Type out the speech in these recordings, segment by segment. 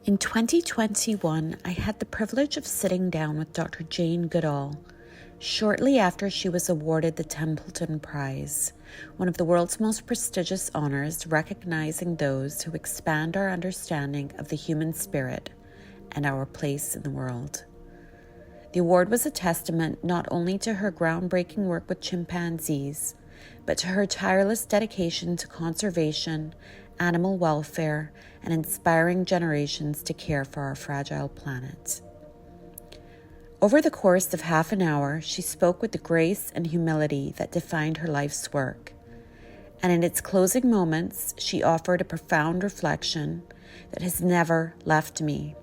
In 2021, I had the privilege of sitting down with Dr. Jane Goodall shortly after she was awarded the Templeton Prize, one of the world's most prestigious honors recognizing those who expand our understanding of the human spirit and our place in the world. The award was a testament not only to her groundbreaking work with chimpanzees, but to her tireless dedication to conservation, animal welfare, and inspiring generations to care for our fragile planet. Over the course of half an hour, she spoke with the grace and humility that defined her life's work. And in its closing moments, she offered a profound reflection that has never left me.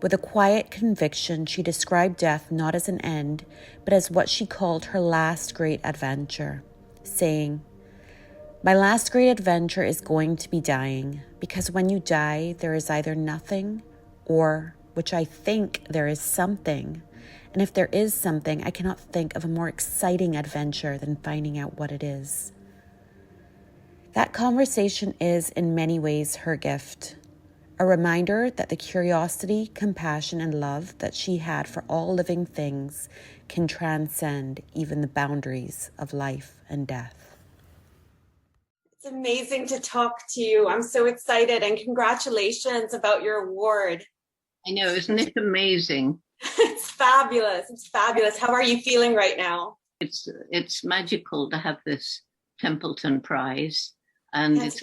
With a quiet conviction, she described death not as an end, but as what she called her last great adventure, saying, "My last great adventure is going to be dying, because when you die, there is either nothing or, which I think, there is something. And if there is something, I cannot think of a more exciting adventure than finding out what it is." That conversation is, in many ways, her gift. A reminder that the curiosity, compassion, and love that she had for all living things can transcend even the boundaries of life and death. It's amazing to talk to you. I'm so excited, and congratulations about your award. I know, isn't it amazing? It's fabulous. It's fabulous. How are you feeling right now? It's magical to have this Templeton Prize, and it's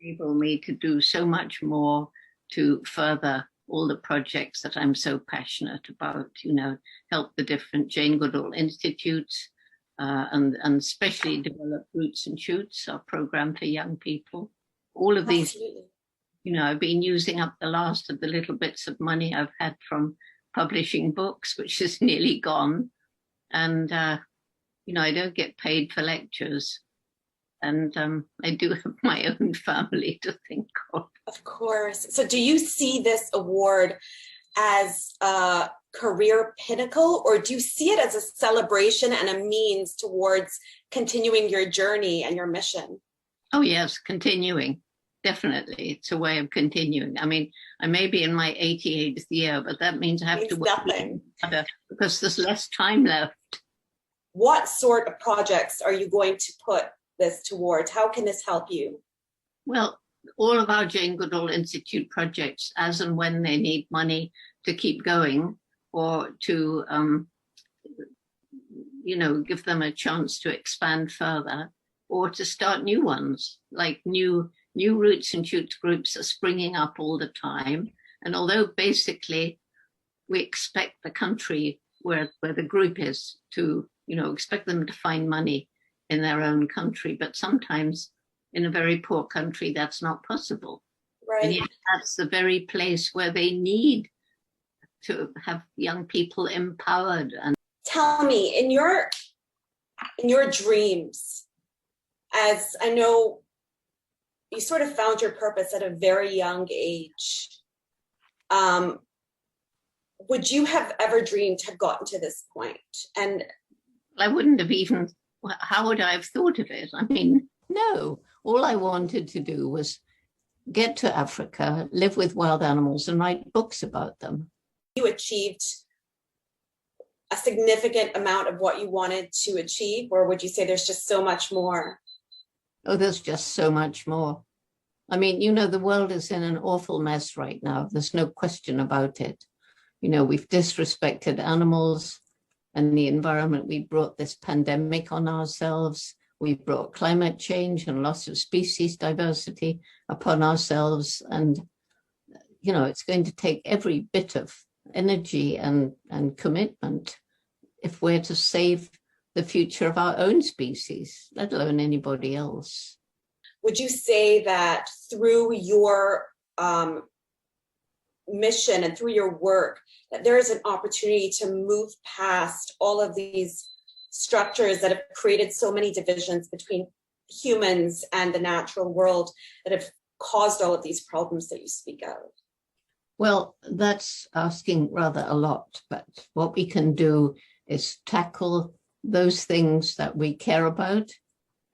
enabled me to do so much more to further all the projects that I'm so passionate about, help the different Jane Goodall institutes, and especially develop Roots and Shoots, our program for young people. All of these, I've been using up the last of the little bits of money I've had from publishing books, which is nearly gone. And, I don't get paid for lectures. And I do have my own family to think of. Of course. So do you see this award as a career pinnacle, or do you see it as a celebration and a means towards continuing your journey and your mission? Oh, yes, continuing. Definitely. It's a way of continuing. I mean, I may be in my 88th year, but that means I have to work harder because there's less time left. What sort of projects are you going to put this towards? How can this help you? Well, all of our Jane Goodall Institute projects, as and when they need money to keep going or to, give them a chance to expand further or to start new ones, like new Roots and Shoots groups are springing up all the time. And although basically we expect the country where the group is to, expect them to find money in their own country, but sometimes in a very poor country, that's not possible. Right. And yet that's the very place where they need to have young people empowered. And tell me, in your dreams, as I know you sort of found your purpose at a very young age, would you have ever dreamed to have gotten to this point? And I wouldn't have even, how would I have thought of it? I mean, no, all I wanted to do was get to Africa, live with wild animals, and write books about them. You achieved a significant amount of what you wanted to achieve, or would you say there's just so much more? Oh, there's just so much more. I mean, the world is in an awful mess right now. There's no question about it. We've disrespected animals and the environment. We brought this pandemic on ourselves. We brought climate change and loss of species diversity upon ourselves. And, it's going to take every bit of energy and commitment if we're to save the future of our own species, let alone anybody else. Would you say that through your mission and through your work, that there is an opportunity to move past all of these structures that have created so many divisions between humans and the natural world that have caused all of these problems that you speak of? Well, that's asking rather a lot, but what we can do is tackle those things that we care about,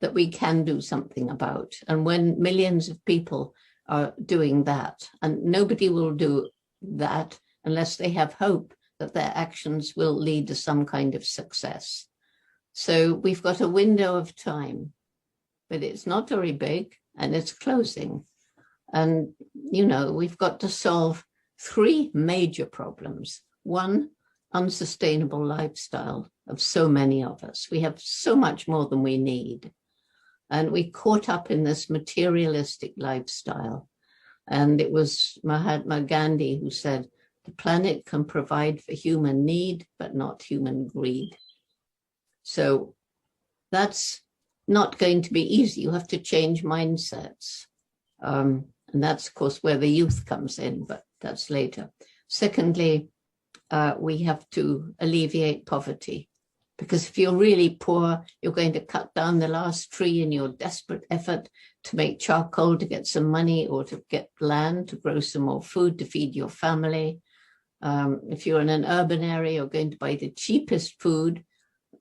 that we can do something about. And when millions of people are doing that. And nobody will do that unless they have hope that their actions will lead to some kind of success. So we've got a window of time, but it's not very big and it's closing. And, you know, we've got to solve three major problems. One, unsustainable lifestyle of so many of us. We have so much more than we need. And we caught up in this materialistic lifestyle. And it was Mahatma Gandhi who said, the planet can provide for human need, but not human greed. So that's not going to be easy. You have to change mindsets. And that's, of course, where the youth comes in, but that's later. Secondly, we have to alleviate poverty, because if you're really poor, you're going to cut down the last tree in your desperate effort to make charcoal, to get some money, or to get land, to grow some more food, to feed your family. If you're in an urban area, you're going to buy the cheapest food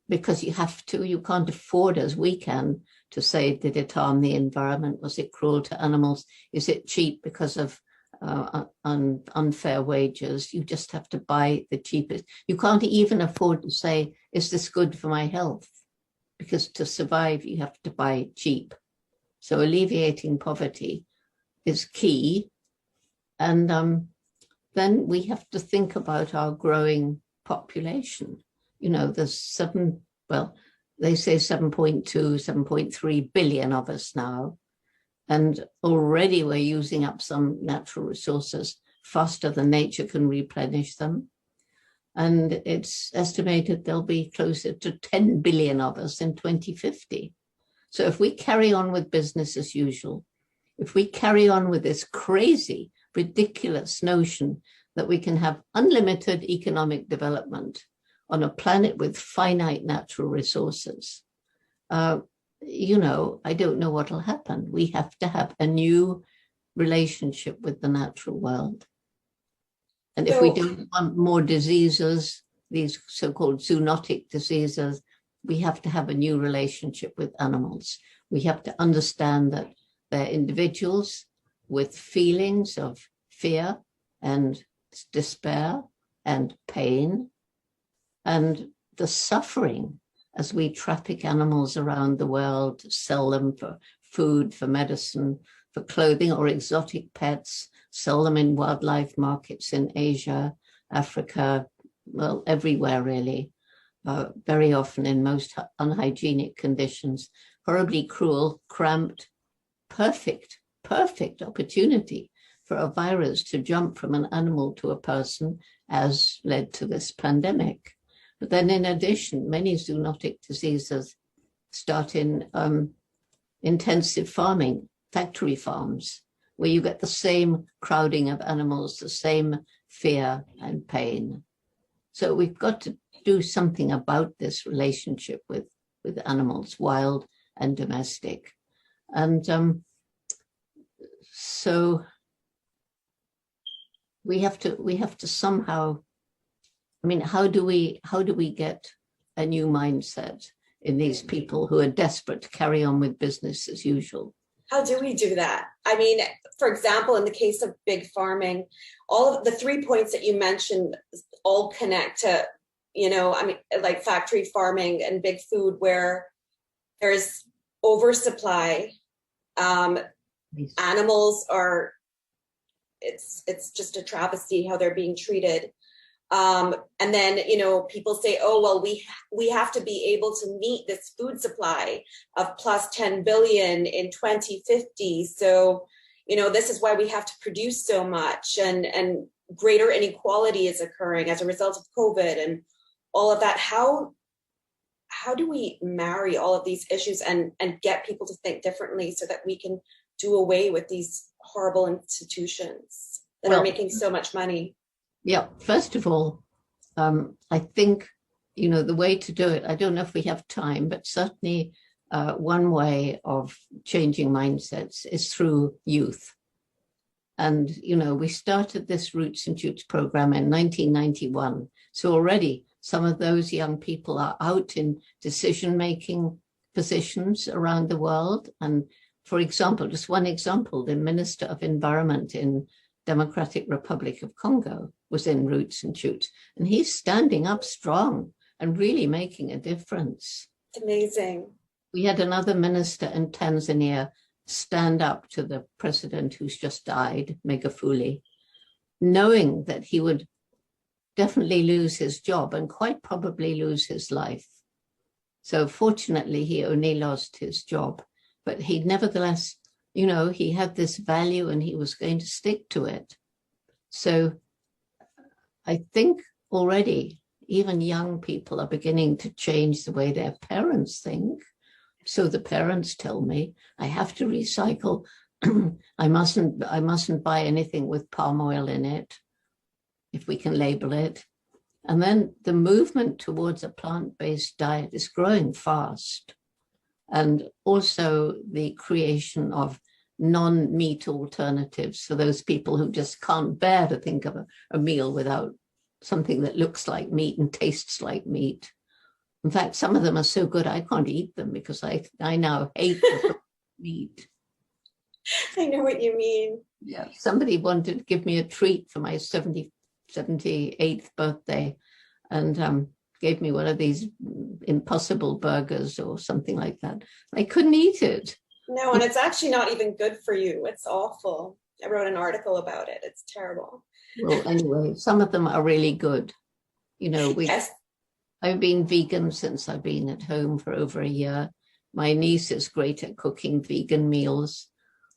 because you have to. You can't afford, as we can, to say, did it harm the environment? Was it cruel to animals? Is it cheap because of unfair wages? You just have to buy the cheapest. You can't even afford to say, is this good for my health? Because to survive, you have to buy cheap. So alleviating poverty is key. And then we have to think about our growing population. You know, there's they say 7.2, 7.3 billion of us now. And already we're using up some natural resources faster than nature can replenish them. And it's estimated there'll be closer to 10 billion of us in 2050. So if we carry on with business as usual, if we carry on with this crazy, ridiculous notion that we can have unlimited economic development on a planet with finite natural resources, you know, I don't know what will happen. We have to have a new relationship with the natural world. And if we don't want more diseases, these so-called zoonotic diseases, we have to have a new relationship with animals. We have to understand that they're individuals with feelings of fear and despair and pain, and the suffering as we traffic animals around the world, sell them for food, for medicine, for clothing, or exotic pets, sell them in wildlife markets in Asia, Africa, well, everywhere really, very often in most unhygienic conditions, horribly cruel, cramped, perfect opportunity for a virus to jump from an animal to a person, as led to this pandemic. But then in addition, many zoonotic diseases start in intensive farming, factory farms, where you get the same crowding of animals, the same fear and pain. So we've got to do something about this relationship with animals, wild and domestic. And so we have to somehow, I mean, how do we get a new mindset in these people who are desperate to carry on with business as usual? How do we do that? I mean, for example, in the case of big farming, all of the 3 points that you mentioned all connect to, you know, I mean, like factory farming and big food, where there's oversupply. Animals are, it's just a travesty how they're being treated. And then, you know, people say, oh, well, we have to be able to meet this food supply of plus 10 billion in 2050. So, you know, this is why we have to produce so much, and greater inequality is occurring as a result of COVID and all of that. How do we marry all of these issues and get people to think differently so that we can do away with these horrible institutions that are making so much money? Yeah, first of all, I think, you know, the way to do it, I don't know if we have time, but certainly one way of changing mindsets is through youth. And, you know, we started this Roots and Shoots program in 1991. So already some of those young people are out in decision-making positions around the world. And for example, just one example, the Minister of Environment in Democratic Republic of Congo was in Roots and Shoots, and he's standing up strong and really making a difference. It's amazing. We had another minister in Tanzania stand up to the president who's just died, Magufuli, knowing that he would definitely lose his job and quite probably lose his life. So fortunately, he only lost his job, but he nevertheless, you know, he had this value and he was going to stick to it. So I think already even young people are beginning to change the way their parents think. So the parents tell me I have to recycle. I mustn't buy anything with palm oil in it, if we can label it. And then the movement towards a plant-based diet is growing fast. And also the creation of non-meat alternatives for those people who just can't bear to think of a meal without something that looks like meat and tastes like meat. In fact, some of them are so good I can't eat them because I now hate meat. I know what you mean. Yeah, somebody wanted to give me a treat for my 78th birthday and gave me one of these Impossible burgers or something like that. I couldn't eat it. No, and it's actually not even good for you. It's awful. I wrote an article about it. It's terrible. Well, anyway, some of them are really good. You know, Yes. I've been vegan since I've been at home for over a year. My niece is great at cooking vegan meals.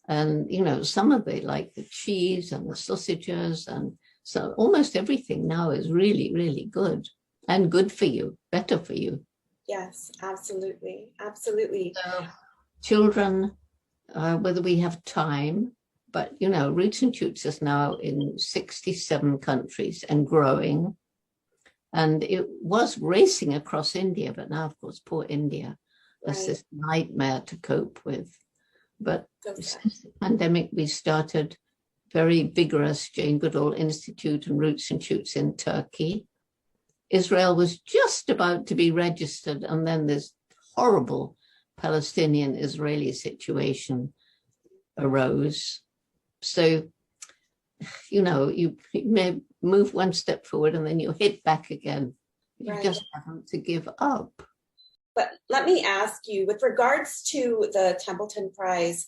And, you know, some of it, like the cheese and the sausages, and so almost everything now is really, really good and good for you, better for you. Yes, absolutely. Absolutely. So, children, whether we have time, but, you know, Roots and Shoots is now in 67 countries and growing. And it was racing across India, but now, of course, poor India has this nightmare to cope with. But since the pandemic, we started very vigorous Jane Goodall Institute and Roots and Shoots in Turkey. Israel was just about to be registered, and then this horrible Palestinian-Israeli situation arose. So, you know, you may move one step forward and then you hit back again. You just haven't to give up. But let me ask you, with regards to the Templeton Prize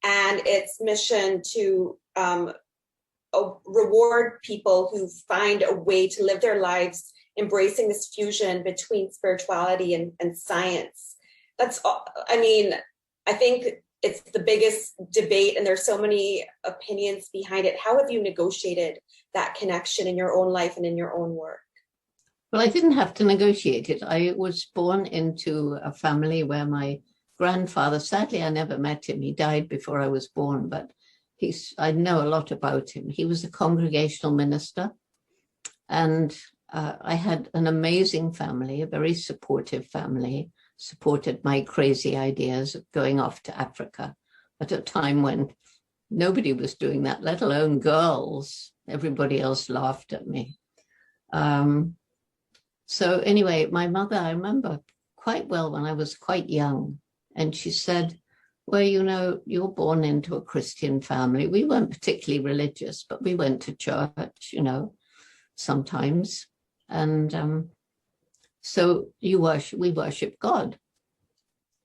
and its mission to reward people who find a way to live their lives embracing this fusion between spirituality and science, I think it's the biggest debate and there's so many opinions behind it. How have you negotiated that connection in your own life and in your own work? Well, I didn't have to negotiate it. I was born into a family where my grandfather, sadly, I never met him. He died before I was born, but I know a lot about him. He was a congregational minister, and I had an amazing family, a very supportive family, supported my crazy ideas of going off to Africa at a time when nobody was doing that, let alone girls. Everybody else laughed at me. So anyway, my mother, I remember quite well when I was quite young, and she said, well, you know, you're born into a Christian family. We weren't particularly religious, but we went to church, you know, sometimes. And so we worship God.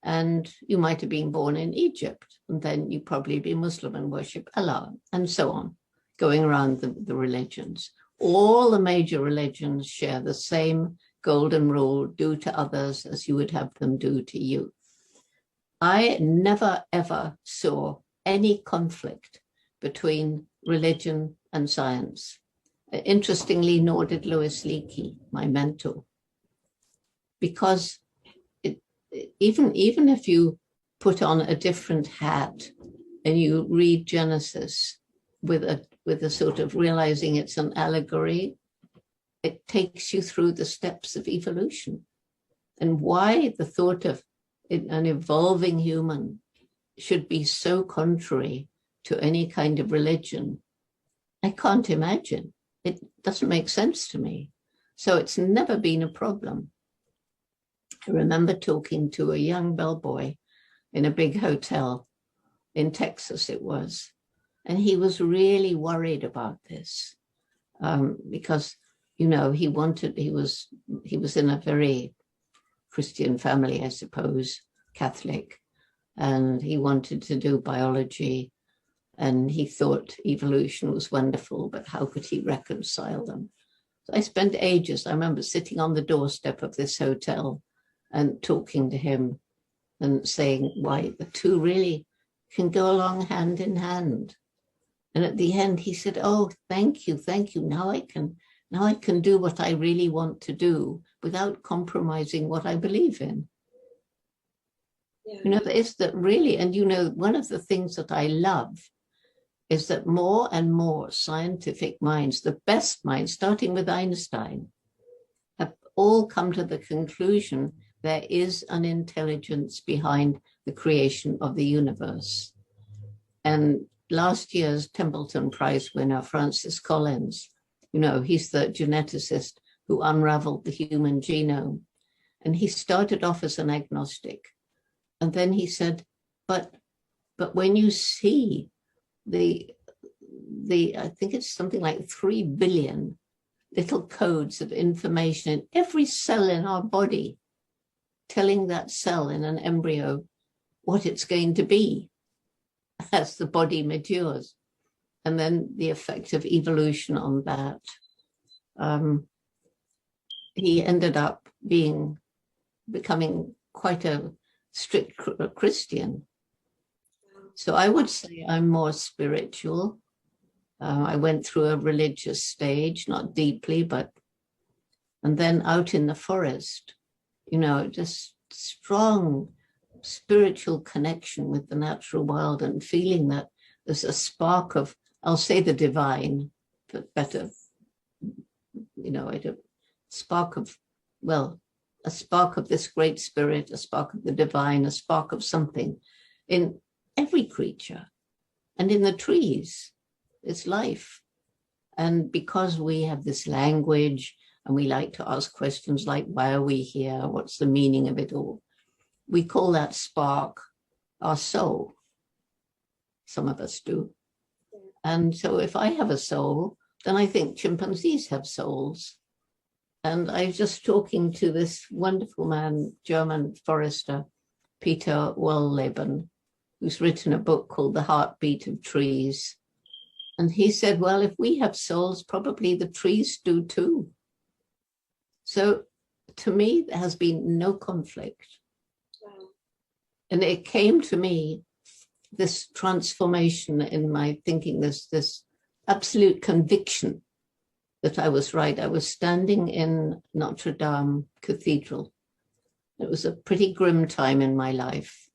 And you might have been born in Egypt, and then you probably be Muslim and worship Allah, and so on, going around the religions. All the major religions share the same golden rule: do to others as you would have them do to you. I never, ever saw any conflict between religion and science. Interestingly, nor did Louis Leakey, my mentor, because even if you put on a different hat and you read Genesis with a sort of realizing it's an allegory, it takes you through the steps of evolution. And why the thought of an evolving human should be so contrary to any kind of religion, I can't imagine. It doesn't make sense to me. So it's never been a problem. I remember talking to a young bellboy in a big hotel, in Texas it was. And he was really worried about this because, you know, he was in a very Christian family, I suppose, Catholic, and he wanted to do biology, and he thought evolution was wonderful, but how could he reconcile them? So I spent ages, I remember sitting on the doorstep of this hotel and talking to him and saying why the two really can go along hand in hand. And at the end he said, oh, thank you. Now I can do what I really want to do without compromising what I believe in. Yeah. You know, it's that really, and you know, one of the things that I love is that more and more scientific minds, the best minds, starting with Einstein, have all come to the conclusion there is an intelligence behind the creation of the universe. And last year's Templeton Prize winner, Francis Collins, you know, he's the geneticist who unraveled the human genome. And he started off as an agnostic. And then he said, but when you see the I think it's something like 3 billion little codes of information in every cell in our body, telling that cell in an embryo what it's going to be as the body matures, and then the effect of evolution on that. He ended up becoming quite a strict Christian. So I would say I'm more spiritual. I went through a religious stage, not deeply, and then out in the forest, you know, just strong spiritual connection with the natural world and feeling that there's a spark of, I'll say the divine, but better, you know, a spark of this great spirit, a spark of the divine, a spark of something in every creature. And in the trees, it's life. And because we have this language and we like to ask questions like, why are we here? What's the meaning of it all? We call that spark our soul. Some of us do. And so if I have a soul, then I think chimpanzees have souls. And I was just talking to this wonderful man, German forester, Peter Wohlleben, who's written a book called The Heartbeat of Trees. And he said, well, if we have souls, probably the trees do too. So to me, there has been no conflict. Wow. And it came to me, this transformation in my thinking, this absolute conviction that I was right. I was standing in Notre Dame Cathedral. It was a pretty grim time in my life.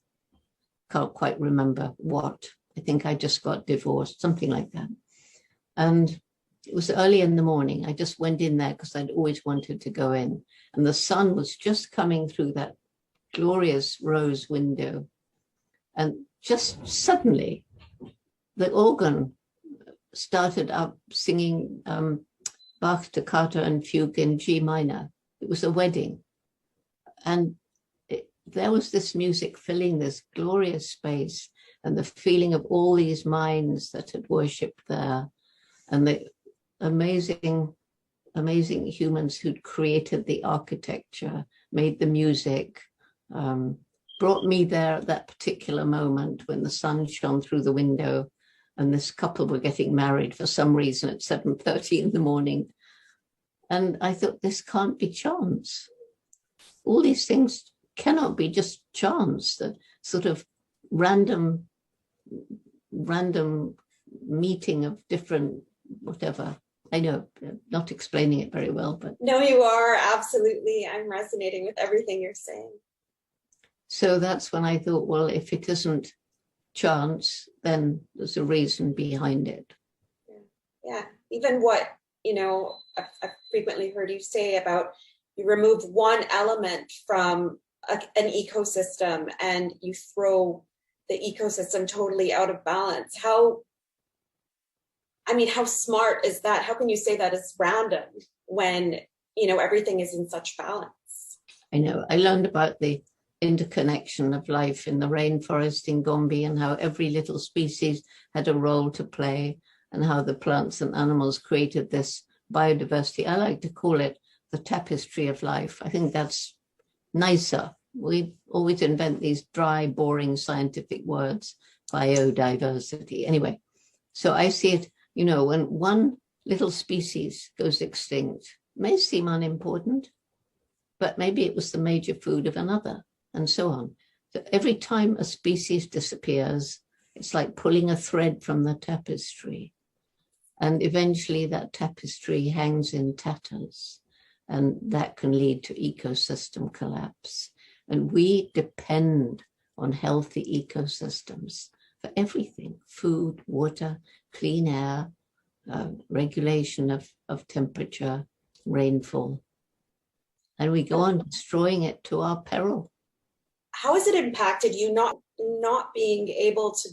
Can't quite remember what. I think I just got divorced, something like that. And it was early in the morning. I just went in there because I'd always wanted to go in. And the sun was just coming through that glorious rose window. And just suddenly, the organ started up singing Bach Toccata and Fugue in G minor. It was a wedding. And there was this music filling this glorious space, and the feeling of all these minds that had worshipped there, and the amazing humans who'd created the architecture, made the music, brought me there at that particular moment when the sun shone through the window and this couple were getting married for some reason at 7:30 in the morning. And I thought, this can't be chance. All these things cannot be just chance, that sort of random meeting of different whatever. I know, not explaining it very well, but... No, you are, absolutely. I'm resonating with everything you're saying. So that's when I thought, well, if it isn't chance, then there's a reason behind it. Yeah. Even what, you know, I've frequently heard you say about you remove one element from an ecosystem and you throw the ecosystem totally out of balance. How smart is that? How can you say that is random when, you know, everything is in such balance? I know. I learned about the interconnection of life in the rainforest in Gombe, and how every little species had a role to play, and how the plants and animals created this biodiversity. I like to call it the tapestry of life. I think that's nicer. We always invent these dry, boring scientific words, biodiversity. Anyway, so I see it, you know, when one little species goes extinct, it may seem unimportant, but maybe it was the major food of another, and so on. So every time a species disappears, it's like pulling a thread from the tapestry. And eventually that tapestry hangs in tatters, and that can lead to ecosystem collapse. And we depend on healthy ecosystems for everything: food, water, clean air, regulation of temperature, rainfall. And we go on destroying it to our peril. How has it impacted you not being able to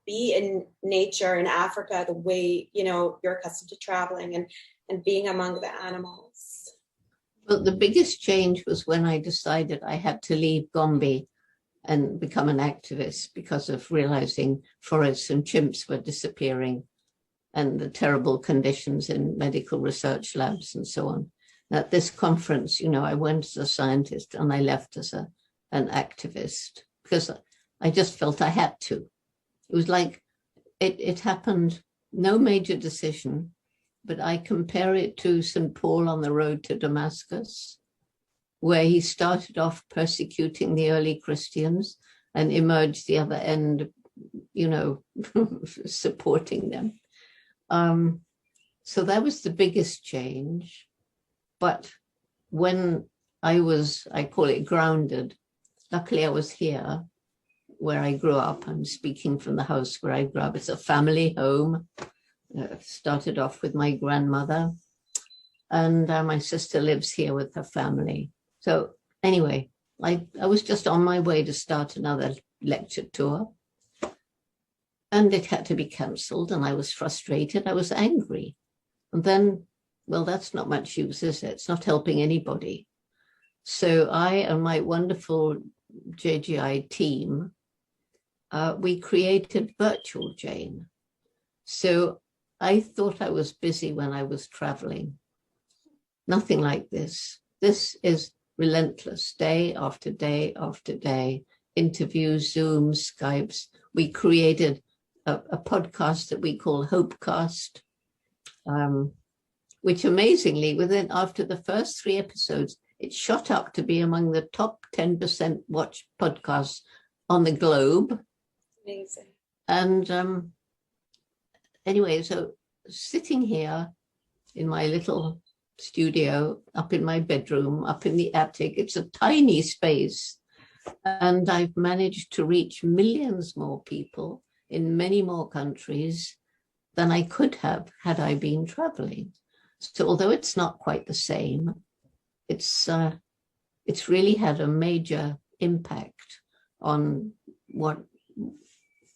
be in nature in Africa the way, you know, you're accustomed to traveling and being among the animals? Well, the biggest change was when I decided I had to leave Gombe and become an activist, because of realizing forests and chimps were disappearing and the terrible conditions in medical research labs and so on. At this conference, you know, I went as a scientist and I left as an activist, because I just felt I had to. It was like it happened, no major decision, but I compare it to St. Paul on the road to Damascus, where he started off persecuting the early Christians and emerged the other end, you know, supporting them. So that was the biggest change. But when I call it grounded, luckily I was here where I grew up. I'm speaking from the house where I grew up. It's a family home. Started off with my grandmother, and my sister lives here with her family. So anyway, I was just on my way to start another lecture tour, and it had to be cancelled, and I was frustrated. I was angry. And then, well, that's not much use, is it? It's not helping anybody. So I and my wonderful JGI team, we created Virtual Jane. So I thought I was busy when I was traveling. Nothing like this. This is relentless, day after day after day, interviews, Zooms, Skypes. We created a podcast that we call Hopecast, which amazingly, after the first 3 episodes, it shot up to be among the top 10% watched podcasts on the globe. Amazing. And anyway, so sitting here in my little studio, up in my bedroom, up in the attic, it's a tiny space. And I've managed to reach millions more people in many more countries than I could have had I been traveling. So although it's not quite the same, it's really had a major impact on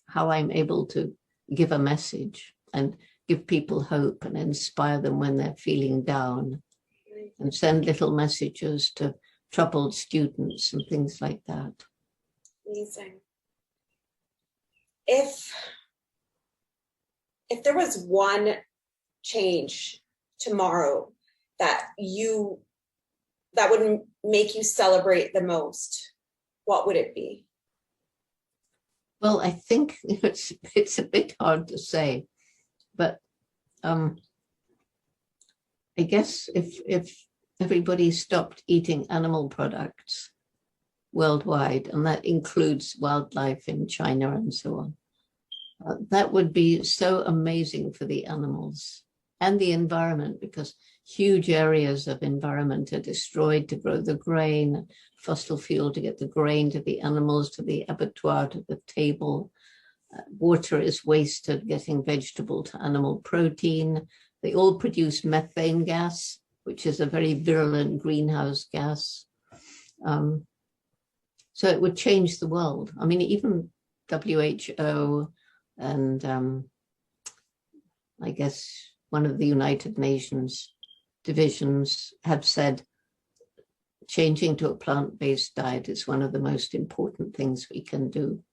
how I'm able to give a message and give people hope and inspire them when they're feeling down, and send little messages to troubled students and things like that. Amazing. If there was one change tomorrow that would make you celebrate the most, what would it be? Well, I think it's a bit hard to say, but I guess if everybody stopped eating animal products worldwide, and that includes wildlife in China and so on, that would be so amazing for the animals and the environment, because huge areas of environment are destroyed to grow the grain, fossil fuel to get the grain to the animals, to the abattoir, to the table. Water is wasted getting vegetable to animal protein. They all produce methane gas, which is a very virulent greenhouse gas. So it would change the world. I mean, even WHO and I guess one of the United Nations divisions have said changing to a plant-based diet is one of the most important things we can do.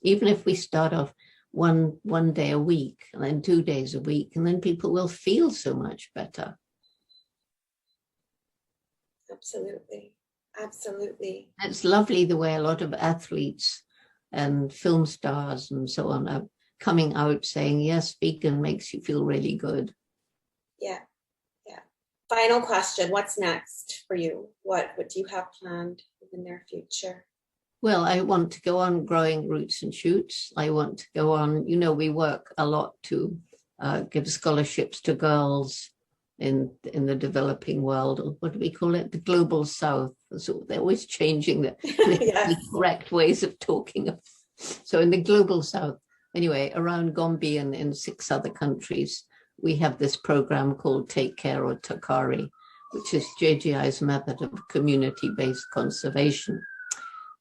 Even if we start off one day a week and then 2 days a week, and then people will feel so much better. Absolutely. Absolutely. It's lovely the way a lot of athletes and film stars and so on are coming out saying, yes, vegan makes you feel really good. Yeah. Yeah. Final question. What's next for you? What do you have planned in the near future? Well, I want to go on growing roots and shoots. I want to go on, we work a lot to give scholarships to girls in the developing world, or what do we call it? The global south. So they're always changing the Yes. correct ways of talking. So in the global south, anyway, around Gombe and in 6 other countries, we have this program called Take Care or Takari, which is JGI's method of community-based conservation.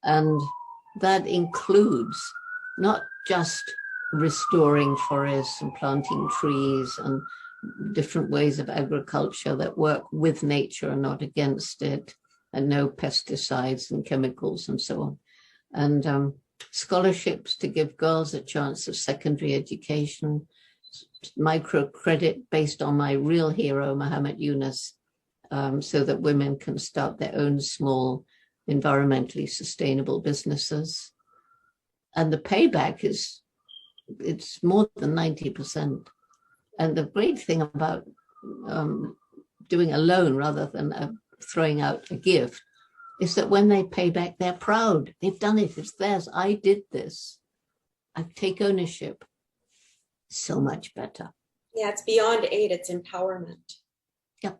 And that includes not just restoring forests and planting trees and different ways of agriculture that work with nature and not against it, and no pesticides and chemicals and so on. And scholarships to give girls a chance of secondary education, microcredit based on my real hero, Muhammad Yunus, so that women can start their own small environmentally sustainable businesses. And the payback it's more than 90%. And the great thing about doing a loan rather than throwing out a gift is that when they pay back, they're proud. They've done it. It's theirs. I did this. I take ownership. So much better. Yeah, it's beyond aid. It's empowerment. Yeah,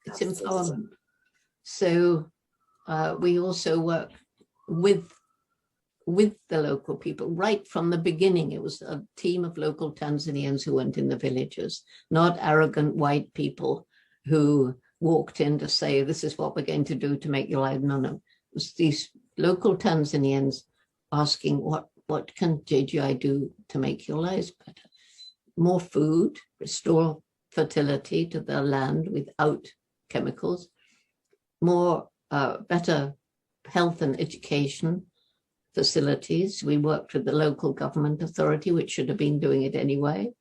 it's Absolutely. empowerment. So we also work with the local people right from the beginning. It was a team of local Tanzanians who went in the villages, not arrogant white people who walked in to say, this is what we're going to do to make your life. No. It was these local Tanzanians asking, what can JGI do to make your lives better? More food, restore fertility to the land without chemicals, more better health and education facilities. We worked with the local government authority, which should have been doing it anyway,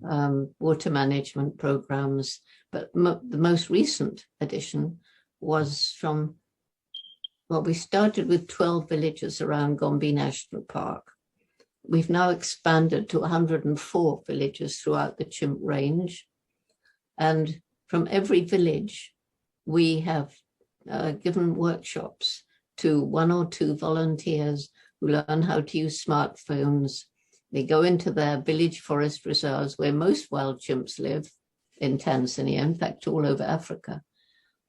water management programs. But the most recent addition was we started with 12 villages around Gombe National Park. We've now expanded to 104 villages throughout the chimp range. And from every village, we have given workshops to 1 or 2 volunteers who learn how to use smartphones. They go into their village forest reserves where most wild chimps live in Tanzania, in fact, all over Africa,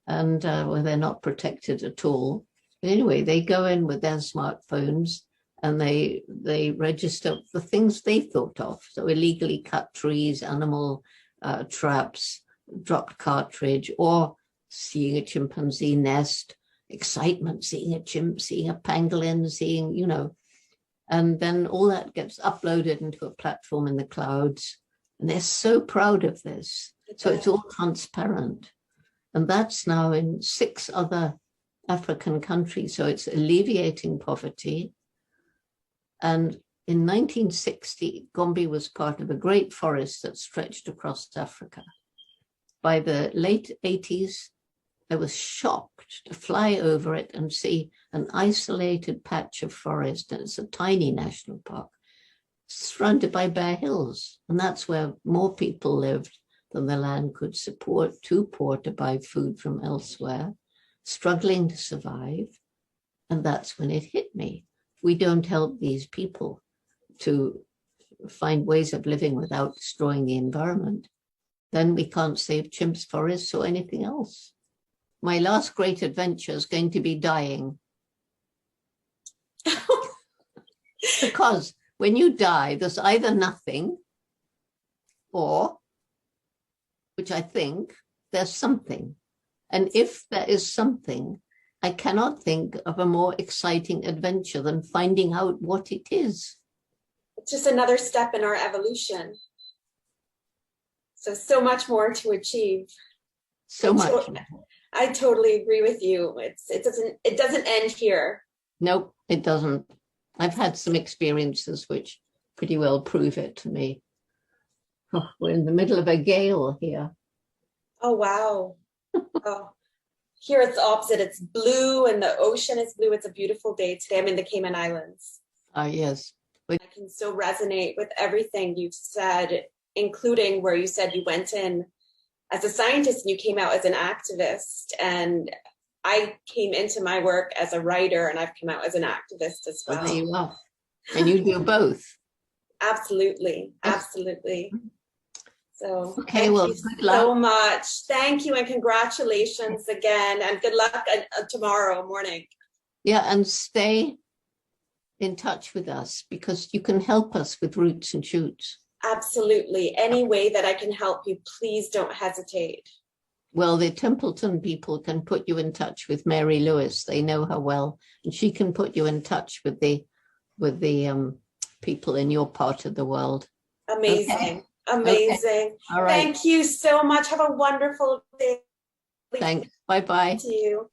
and where they're not protected at all. But anyway, they go in with their smartphones and they register the things they thought of. So illegally cut trees, animal traps, dropped cartridge, or seeing a chimpanzee nest, excitement, seeing a chimp, seeing a pangolin, and then all that gets uploaded into a platform in the clouds. And they're so proud of this. So it's all transparent. And that's now in 6 other African countries. So it's alleviating poverty. And in 1960, Gombe was part of a great forest that stretched across Africa. By the late 80s, I was shocked to fly over it and see an isolated patch of forest, and it's a tiny national park, surrounded by bare hills. And that's where more people lived than the land could support, too poor to buy food from elsewhere, struggling to survive. And that's when it hit me. If we don't help these people to find ways of living without destroying the environment, then we can't save chimps, forests, or anything else. My last great adventure is going to be dying. Because when you die, there's either nothing or, which I think, there's something. And if there is something, I cannot think of a more exciting adventure than finding out what it is. It's just another step in our evolution. So much more to achieve. So much more. I totally agree with you. It doesn't end here. Nope, it doesn't. I've had some experiences which pretty well prove it to me. Oh, we're in the middle of a gale here. Oh, wow. Oh, here it's the opposite. It's blue and the ocean is blue. It's a beautiful day today. I'm in the Cayman Islands. Yes. I can so resonate with everything you've said, including where you said you went in as a scientist and you came out as an activist. And I came into my work as a writer and I've come out as an activist as well. There you are. And you do both. Absolutely. Absolutely. So okay, well, good luck. So much. Thank you and congratulations again. And good luck tomorrow morning. Yeah, and stay in touch with us because you can help us with Roots and Shoots. Absolutely. Any way that I can help you, please don't hesitate. Well, the Templeton people can put you in touch with Mary Lewis. They know her well, and she can put you in touch with the people in your part of the world. Amazing. Okay. Amazing. Okay. All right. Thank you so much. Have a wonderful day. Thanks. Bye-bye. To you.